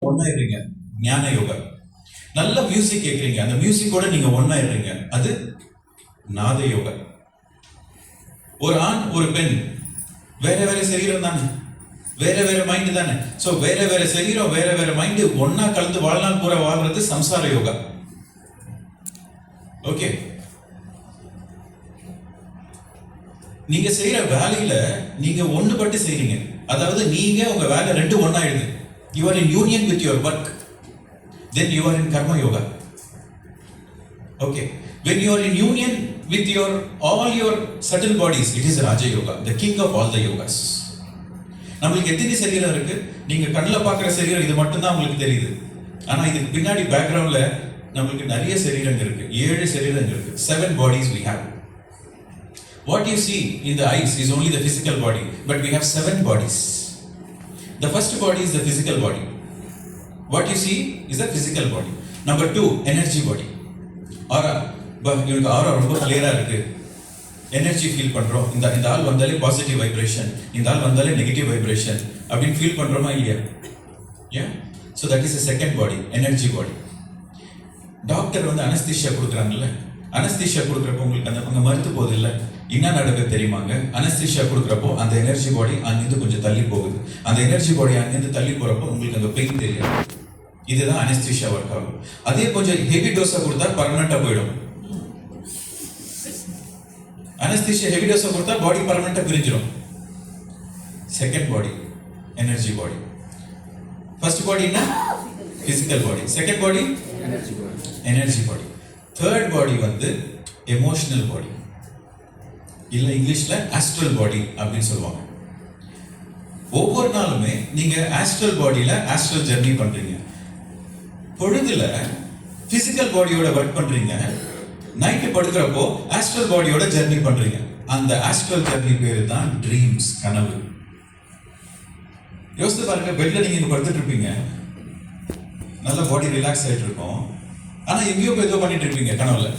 ஒன்னாயிடுறீங்க. ஞான யோகா. நல்ல மியூசிக் கேட்குறீங்க, அந்த மியூசிக்கோட நீங்க ஒன்னாயிடுறீங்க, அது நாத யோகா. ஒரு ஆண் ஒரு பெண் வேற வேற சரீரம் தானே, வேற வேற மைண்ட் தானே. சோ வேற வேற சரீரம் வேற வேற மைண்ட் ஒன்னா கலந்து வாழ்நாள் பூரா வாழ்றது சம்சார யோகா. ஓகே, நீங்க செய்யற வேலையில நீங்க ஒண்ணுபட்டு செய்றீங்க. அதாவது நீங்க உங்க வேலை ரெண்டு ஒன்னாயிடுது. You are in union with your work. Then you are in karma yoga. Okay. When you are in union with all your subtle bodies, it is Raja Yoga, the king of all the yogas. நம்மளுக்கு எத்தனை சரீரம் இருக்கு? நீங்க கண்ணில் பார்க்குற சரீரம் இது மட்டும் தான் உங்களுக்கு தெரியுது. ஆனா இதுக்கு பின்னாடி பேக்ரவுண்ட்ல நம்மளுக்கு நிறைய சரீரங்கள் இருக்கு. 7 சரீரங்கள் இருக்கு. 7 bodies we have. What you see in the eyes is only the physical body, but we have 7 bodies. The first body is the physical body. What you see is the physical body. Number 2, energy body. Aura. இவனுக்கு ஆரா ரொம்ப கிளியரா இருக்கு, energy feel பண்றோம். இந்த ஆள் வந்தாலே positive vibration, இந்த ஆள் வந்தாலே நெகட்டிவ் வைப்ரேஷன் அப்படின்னு ஃபீல் பண்றோமா இல்லையா? Yeah. So that is the second body, energy body. Doctor வந்து அனஸ்தீஷியா கொடுக்குறாங்கல்ல, அனஸ்தீஷியா கொடுக்குறப்போ உங்களுக்கு அங்கே மறுத்து போகுது இல்லை, என்ன நடக்க தெரியுமாங்க? அனஸ்தீஷியா கொடுக்குறப்போ அந்த எனர்ஜி பாடி அங்கிருந்து கொஞ்சம் தள்ளி போகுது. அந்த எனர்ஜி பாடி அங்கிருந்து தள்ளி போறப்போ உங்களுக்கு அந்த பெயின் தெரியும். இதுதான் அனஸ்தீஷியா ஒர்க் ஆகும். அதே கொஞ்சம் ஹெவி டோஸா கொடுத்தா பர்மனண்டா போயிடும். அனஸ்தீஷியா ஹெவி டோஸா கொடுத்தா பாடி பர்மனண்டா பிரிஞ்சிடும். Second body energy body. First body என்ன? Physical body. Second body energy body. Third body வந்து எமோஷனல் பாடி, இல்ல இங்கிலீஷ்ல ஆஸ்ட்ரல் பாடி அப்படின்னு சொல்லுவாங்க. ஒவ்வொரு நாளுமே நீங்க ஆஸ்ட்ரல் பாடியில ஆஸ்ட்ரல் ஜெர்னி பண்றீங்க. பொழுதுல பிசிக்கல் பாடியோட ஒர்க் பண்றீங்க, நைட்டு படுக்கிறப்போ ஆஸ்ட்ரல் பாடியோட ஜெர்னி பண்றீங்க. அந்த ஆஸ்ட்ரல் ஜெர்னி பேரு தான் ட்ரீம்ஸ், கனவு. யோசித்து பாருங்க, பெட்ல நீங்க படுத்துட்டு இருப்பீங்க, நல்ல பாடி ரிலாக்ஸ் ஆயிட்டு இருக்கும், ஆனா எங்கேயோ போய் ஏதோ பண்ணிட்டு இருப்பீங்க கனவுல.